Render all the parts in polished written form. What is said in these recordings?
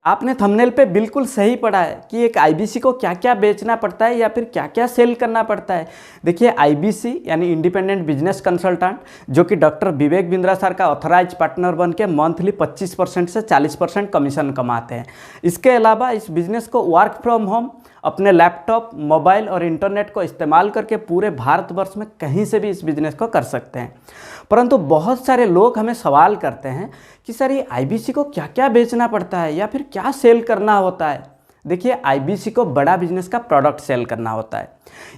आपने थंबनेल पे बिल्कुल सही पढ़ा है कि एक आईबीसी को क्या क्या बेचना पड़ता है या फिर क्या क्या सेल करना पड़ता है। देखिए, आईबीसी यानी इंडिपेंडेंट बिजनेस कंसल्टेंट, जो कि डॉक्टर विवेक बिंद्रा सर का ऑथराइज पार्टनर बन के मंथली 25% से 40% कमीशन कमाते हैं। इसके अलावा इस बिज़नेस को वर्क फ्रॉम होम अपने लैपटॉप, मोबाइल और इंटरनेट को इस्तेमाल करके पूरे भारतवर्ष में कहीं से भी इस बिज़नेस को कर सकते हैं। परंतु बहुत सारे लोग हमें सवाल करते हैं कि सर, ये आईबीसी को क्या क्या बेचना पड़ता है या फिर क्या सेल करना होता है। देखिए, आईबीसी को बड़ा बिजनेस का प्रोडक्ट सेल करना होता है।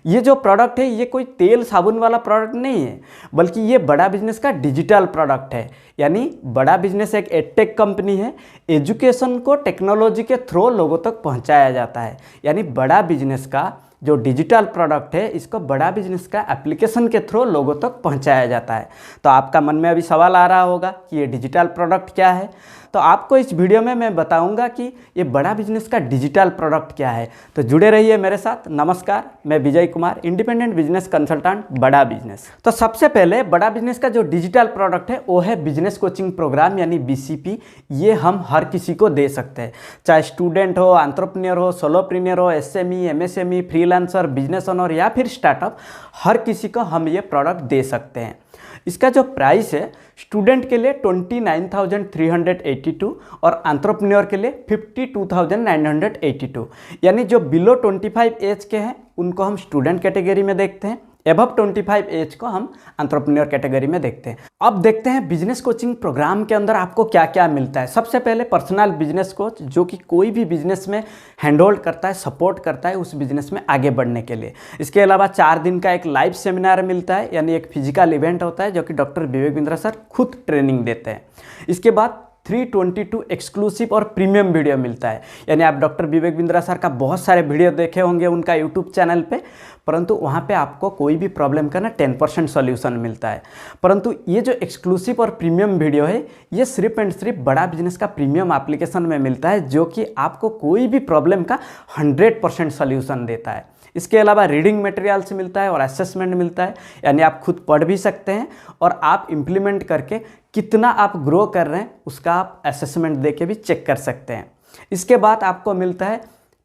ये जो प्रोडक्ट है, ये कोई तेल साबुन वाला प्रोडक्ट नहीं है, बल्कि ये बड़ा बिजनेस का डिजिटल प्रोडक्ट है। यानी बड़ा बिजनेस एक एडटेक कंपनी है। एजुकेशन को टेक्नोलॉजी के थ्रू लोगों तक पहुंचाया जाता है। यानी बड़ा बिजनेस का जो डिजिटल प्रोडक्ट है, इसको बड़ा बिजनेस का एप्लीकेशन के थ्रू लोगों तक पहुंचाया जाता है। तो आपका मन में अभी सवाल आ रहा होगा कि ये डिजिटल प्रोडक्ट क्या है। तो आपको इस वीडियो में मैं बताऊंगा कि ये बड़ा बिजनेस का डिजिटल प्रोडक्ट क्या है। तो जुड़े रहिए मेरे साथ। नमस्कार, मैं Vijay Kumar, independent business consultant, बड़ा बिजनेस। तो सबसे पहले बड़ा बिजनेस का जो डिजिटल प्रोडक्ट है वो है बिजनेस कोचिंग प्रोग्राम यानी बीसीपी। ये हम हर किसी को दे सकते हैं, चाहे स्टूडेंट हो, एंटरप्रेन्योर हो, सोलोप्रेन्योर हो, SME, MSME, freelancer, business owner या फिर स्टार्टअप, हर किसी को हम ये प्रोडक्ट दे सकते हैं। इसका जो प्राइस है स्टूडेंट के लिए 29,382 और एंटरप्रेन्योर के लिए 52,982। यानी जो बिलो 25 एज के हैं उनको हम स्टूडेंट कैटेगरी में देखते हैं, एबव 25 एज को हम एंटरप्रेन्योर कैटेगरी में देखते हैं। अब देखते हैं बिजनेस कोचिंग प्रोग्राम के अंदर आपको क्या क्या मिलता है। सबसे पहले पर्सनल बिजनेस कोच, जो कि कोई भी बिजनेस में हैंडहोल्ड करता है, सपोर्ट करता है उस बिजनेस में आगे बढ़ने के लिए। इसके अलावा 4 दिन का एक लाइव सेमिनार मिलता है, यानी एक फिजिकल इवेंट होता है जो कि डॉक्टर विवेक बिंद्रा सर खुद ट्रेनिंग देते हैं। इसके बाद 322 एक्सक्लूसिव और प्रीमियम वीडियो मिलता है। यानी आप डॉक्टर विवेक बिंद्रा सर का बहुत सारे वीडियो देखे होंगे उनका यूट्यूब चैनल पे, परंतु वहाँ पे आपको कोई भी प्रॉब्लम का ना 10% सॉल्यूशन मिलता है। परंतु ये जो एक्सक्लूसिव और प्रीमियम वीडियो है, ये सिर्फ एंड सिर्फ बड़ा बिजनेस का प्रीमियम एप्लीकेशन में मिलता है, जो कि आपको कोई भी प्रॉब्लम का 100% सॉल्यूशन देता है। इसके अलावा रीडिंग मटेरियल्स मिलता है और असेसमेंट मिलता है, यानी आप खुद पढ़ भी सकते हैं और आप इम्प्लीमेंट करके कितना आप ग्रो कर रहे हैं उसका आप असेसमेंट दे के भी चेक कर सकते हैं। इसके बाद आपको मिलता है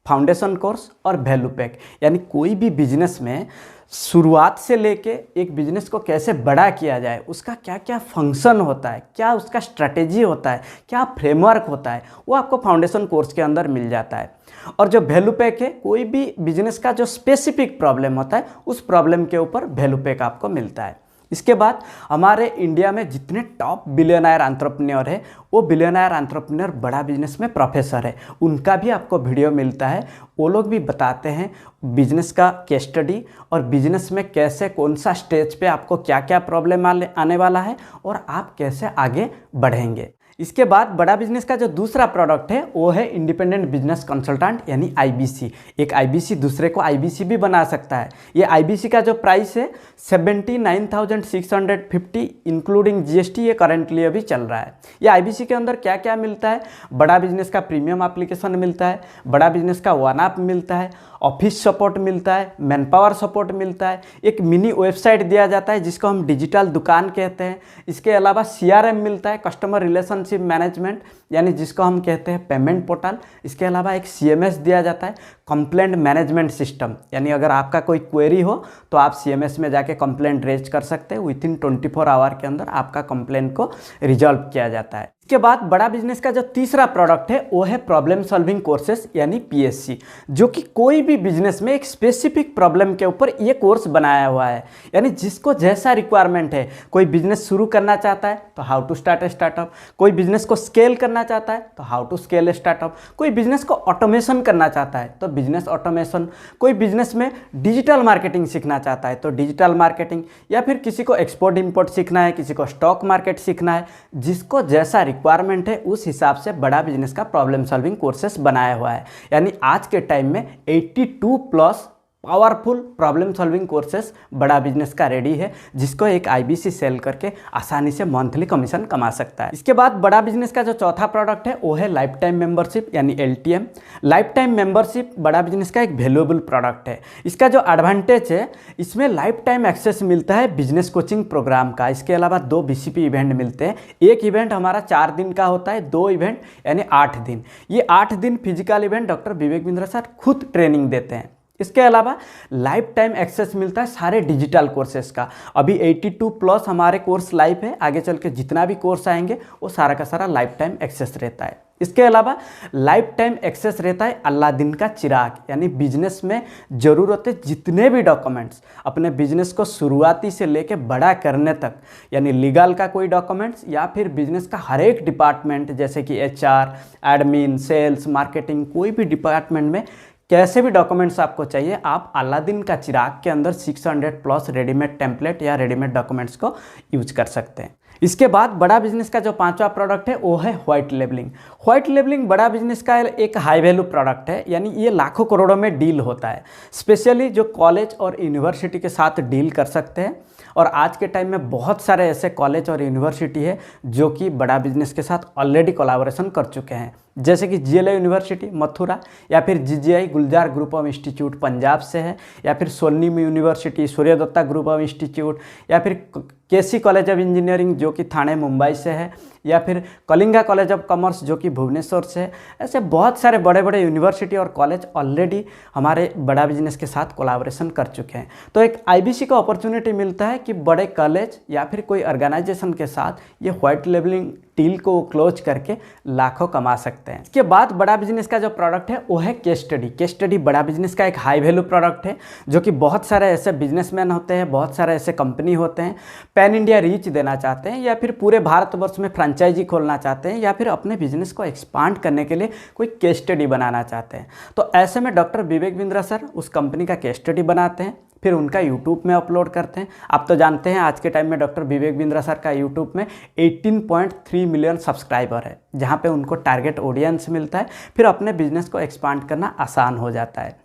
फाउंडेशन कोर्स और वैल्यू पैक, यानी कोई भी बिजनेस में शुरुआत से लेके एक बिजनेस को कैसे बड़ा किया जाए, उसका क्या क्या फंक्शन होता है, क्या उसका स्ट्रैटेजी होता है, क्या फ्रेमवर्क होता है, वो आपको फाउंडेशन कोर्स के अंदर मिल जाता है। और जो वैल्यू पैक है, कोई भी बिजनेस का जो स्पेसिफिक प्रॉब्लम होता है उस प्रॉब्लम के ऊपर वैल्यू पैक आपको मिलता है। इसके बाद हमारे इंडिया में जितने टॉप बिलियनर एंटरप्रेन्योर है, वो बिलियनर एंटरप्रेन्योर बड़ा बिजनेस में प्रोफेसर है, उनका भी आपको वीडियो मिलता है। वो लोग भी बताते हैं बिजनेस का केस स्टडी और बिजनेस में कैसे, कौन सा स्टेज पे आपको क्या क्या प्रॉब्लम आने वाला है और आप कैसे आगे बढ़ेंगे। इसके बाद बड़ा बिजनेस का जो दूसरा प्रोडक्ट है वो है इंडिपेंडेंट बिजनेस कंसल्टेंट यानी आईबीसी। एक आईबीसी दूसरे को आईबीसी भी बना सकता है। ये आईबीसी का जो प्राइस है 79,650 इंक्लूडिंग जीएसटी, ये करंटली अभी चल रहा है। ये आईबीसी के अंदर क्या क्या मिलता है? बड़ा बिजनेस का प्रीमियम एप्लीकेशन मिलता है, बड़ा बिजनेस का वन ऐप मिलता है, ऑफिस सपोर्ट मिलता है, मैन पावर सपोर्ट मिलता है, एक मिनी वेबसाइट दिया जाता है जिसको हम डिजिटल दुकान कहते हैं। इसके अलावा सीआरएम मिलता है, कस्टमर रिलेशनशिप मैनेजमेंट, यानी जिसको हम कहते हैं पेमेंट पोर्टल। इसके अलावा एक सीएमएस दिया जाता है, कंप्लेंट मैनेजमेंट सिस्टम, यानी अगर आपका कोई क्वेरी हो तो आप सीएमएस में जाके कंप्लेंट रेज कर सकते हैं। विथिन 24 आवर के अंदर आपका कंप्लेंट को रिजॉल्व किया जाता है। इसके बाद बड़ा बिजनेस का जो तीसरा प्रोडक्ट है वो है प्रॉब्लम सॉल्विंग कोर्सेस यानी पीएससी, जो कि कोई भी बिजनेस में एक स्पेसिफिक प्रॉब्लम के ऊपर ये कोर्स बनाया हुआ है। यानी जिसको जैसा रिक्वायरमेंट है, कोई बिजनेस शुरू करना चाहता है तो how to start a startup, कोई बिजनेस को स्केल करना चाहता है तो how to scale a startup, कोई बिजनेस को ऑटोमेशन करना चाहता है तो बिजनेस ऑटोमेशन, कोई बिजनेस में डिजिटल मार्केटिंग सीखना चाहता है तो डिजिटल मार्केटिंग, या फिर किसी को एक्सपोर्ट इंपोर्ट सीखना है, किसी को स्टॉक मार्केट सीखना है, जिसको जैसा रिक्वायरमेंट है उस हिसाब से बड़ा बिजनेस का प्रॉब्लम सॉल्विंग कोर्सेस बनाया हुआ है। यानी आज के टाइम में 82+ पावरफुल प्रॉब्लम सॉल्विंग कोर्सेस बड़ा बिजनेस का रेडी है, जिसको एक आईबीसी सेल करके आसानी से मंथली कमीशन कमा सकता है। इसके बाद बड़ा बिजनेस का जो चौथा प्रोडक्ट है वो है लाइफ टाइम मेंबरशिप यानी एलटीएम। लाइफ टाइम मेंबरशिप बड़ा बिजनेस का एक वैल्यूएबल प्रोडक्ट है। इसका जो एडवांटेज है, इसमें लाइफ टाइम एक्सेस मिलता है बिजनेस कोचिंग प्रोग्राम का। इसके अलावा 2 बीसीपी इवेंट मिलते हैं। एक इवेंट हमारा 4 दिन का होता है, 2 इवेंट यानी 8 दिन। ये 8 दिन physical event doctor Vivek Bindra sir खुद ट्रेनिंग देते हैं। इसके अलावा लाइफ टाइम एक्सेस मिलता है सारे डिजिटल कोर्सेज का। अभी 82+ हमारे कोर्स लाइव है, आगे चल के जितना भी कोर्स आएंगे वो सारा का सारा लाइफ टाइम एक्सेस रहता है। इसके अलावा लाइफ टाइम एक्सेस रहता है अलादीन का चिराग, यानी बिजनेस में ज़रूरत है जितने भी डॉक्यूमेंट्स अपने बिजनेस को शुरुआती से लेके बड़ा करने तक, यानी लीगल का कोई डॉक्यूमेंट्स या फिर बिजनेस का हर एक डिपार्टमेंट जैसे कि एचआर, एडमिन, सेल्स, मार्केटिंग, कोई भी डिपार्टमेंट में कैसे भी डॉक्यूमेंट्स आपको चाहिए, आप अलादीन का चिराग के अंदर 600+ रेडीमेड टेम्पलेट या रेडीमेड डॉक्यूमेंट्स को यूज कर सकते हैं। इसके बाद बड़ा बिजनेस का जो 5वां प्रोडक्ट है वो है व्हाइट लेबलिंग। व्हाइट लेबलिंग बड़ा बिजनेस का एक हाई वैल्यू प्रोडक्ट है, यानी ये लाखों करोड़ों में डील होता है। स्पेशली जो कॉलेज और यूनिवर्सिटी के साथ डील कर सकते हैं, और आज के टाइम में बहुत सारे ऐसे कॉलेज और यूनिवर्सिटी है जो कि बड़ा बिजनेस के साथ ऑलरेडी कोलैबोरेशन कर चुके हैं, जैसे कि जीएलए यूनिवर्सिटी मथुरा, या फिर GGI Gulzar group of institute Punjab से है, या फिर Shoolini university, Suryadatta group of institute, या फिर केसी कॉलेज ऑफ इंजीनियरिंग जो कि थाने मुंबई से है, या फिर कलिंगा कॉलेज ऑफ कॉमर्स जो कि भुवनेश्वर से है। ऐसे बहुत सारे बड़े बड़े यूनिवर्सिटी और कॉलेज ऑलरेडी हमारे बड़ा बिजनेस के साथ कोलैबोरेशन कर चुके हैं। तो एक आईबीसी को अपॉर्चुनिटी मिलता है कि बड़े कॉलेज या फिर कोई ऑर्गेनाइजेशन के साथ ये व्हाइट लेबलिंग डील को क्लोज करके लाखों कमा सकते हैं। इसके बाद बड़ा बिजनेस का जो प्रोडक्ट है वो है केस स्टडी। केस स्टडी बड़ा बिजनेस का एक हाई वैल्यू प्रोडक्ट है, जो कि बहुत सारे ऐसे बिजनेसमैन होते हैं, बहुत सारे ऐसे कंपनी होते हैं, पैन इंडिया रीच देना चाहते हैं, या फिर पूरे भारतवर्ष में फ्रेंचाइजी खोलना चाहते हैं, या फिर अपने बिजनेस को एक्सपांड करने के लिए कोई केस स्टडी बनाना चाहते हैं। तो ऐसे में डॉक्टर विवेक बिंद्रा सर उस कंपनी का केस स्टडी बनाते हैं, फिर उनका यूट्यूब में अपलोड करते हैं। आप तो जानते हैं आज के टाइम में डॉक्टर विवेक बिंद्रा सर का यूट्यूब में 18.3 मिलियन सब्सक्राइबर है, जहां पे उनको टारगेट ऑडियंस मिलता है, फिर अपने बिजनेस को एक्सपांड करना आसान हो जाता है।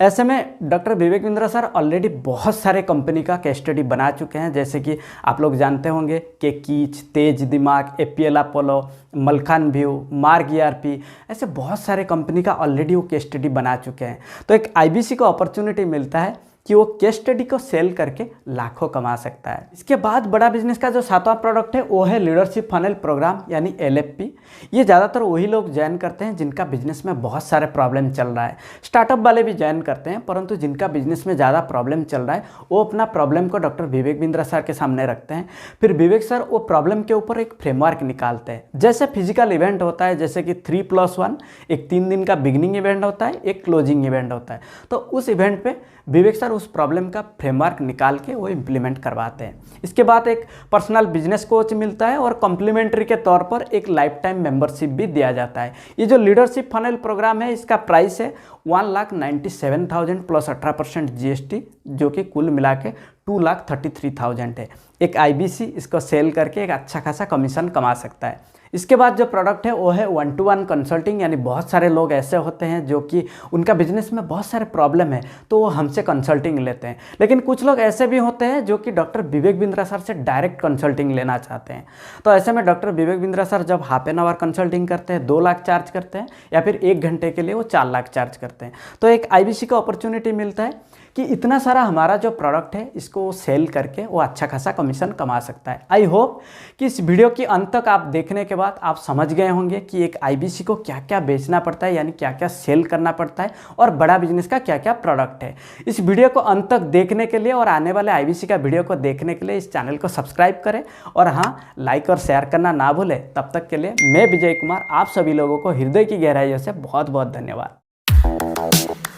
ऐसे में doctor Vivek Bindra sir already बहुत सारे कंपनी का केस स्टडी बना चुके हैं, जैसे कि आप लोग जानते होंगे कि कीच, तेज दिमाग, एपीएल अपोलो, मलखान व्यू, मार्ग ईआरपी, ऐसे बहुत सारे कंपनी का ऑलरेडी वो केस स्टडी बना चुके हैं। तो एक आईबीसी को अपॉर्चुनिटी मिलता है कि वो केस स्टडी को सेल करके लाखों कमा सकता है। इसके बाद बड़ा बिजनेस का जो 7वां प्रोडक्ट है वो है लीडरशिप फनल प्रोग्राम यानी एलएफपी। ये ज़्यादातर वही लोग ज्वाइन करते हैं जिनका बिजनेस में बहुत सारे प्रॉब्लम चल रहा है। स्टार्टअप वाले भी ज्वाइन करते हैं, परंतु जिनका बिजनेस में ज़्यादा प्रॉब्लम चल रहा है वो अपना प्रॉब्लम को डॉक्टर विवेक बिंद्रा सर के सामने रखते हैं। फिर विवेक सर वो प्रॉब्लम के ऊपर एक फ्रेमवर्क निकालते हैं। जैसे फिजिकल इवेंट होता है, जैसे कि 3+1, एक 3 दिन का बिगिनिंग इवेंट होता है, एक क्लोजिंग इवेंट होता है। तो उस इवेंट पे विवेक सर उस प्रॉब्लम का फ्रेमवर्क निकाल के वो इम्प्लीमेंट करवाते हैं। इसके बाद एक पर्सनल बिजनेस कोच मिलता है, और कॉम्प्लीमेंट्री के तौर पर एक लाइफ टाइम मेंबरशिप भी दिया जाता है। ये जो लीडरशिप फनल प्रोग्राम है, इसका प्राइस है 1,97,000 प्लस 18% जीएसटी, जो कि कुल मिला के 2,33,000 है। एक आईबीसी इसको सेल करके एक अच्छा खासा कमीशन कमा सकता है। इसके बाद जो प्रोडक्ट है वो है 1-to-1 कंसल्टिंग, यानी बहुत सारे लोग ऐसे होते हैं जो कि उनका बिजनेस में बहुत सारे प्रॉब्लम है तो वो हमसे कंसल्टिंग लेते हैं। लेकिन कुछ लोग ऐसे भी होते हैं जो कि डॉक्टर विवेक बिंद्रा सर से डायरेक्ट कंसल्टिंग लेना चाहते हैं। तो ऐसे में डॉक्टर विवेक बिंद्रा सर जब हाफ एन आवर कंसल्टिंग करते हैं 2 लाख चार्ज करते हैं, या फिर 1 घंटे के लिए वो 4 लाख चार्ज करते हैं। तो एक आईबीसी को अपॉर्चुनिटी मिलता है कि इतना सारा हमारा जो प्रोडक्ट है इसको सेल करके वो अच्छा खासा कमीशन कमा सकता है। आई होप कि इस वीडियो के अंत तक आप देखने के बाद आप समझ गए होंगे कि एक आईबीसी को क्या क्या बेचना पड़ता है, यानी क्या क्या सेल करना पड़ता है, और बड़ा बिजनेस का क्या क्या प्रोडक्ट है। इस वीडियो को अंत तक देखने के लिए और आने वाले आईबीसी का वीडियो को देखने के लिए इस चैनल को सब्सक्राइब करें, और हाँ, लाइक और शेयर करना ना भूलें। तब तक के लिए मैं विजय कुमार आप सभी लोगों को हृदय की गहराइयों से बहुत बहुत धन्यवाद।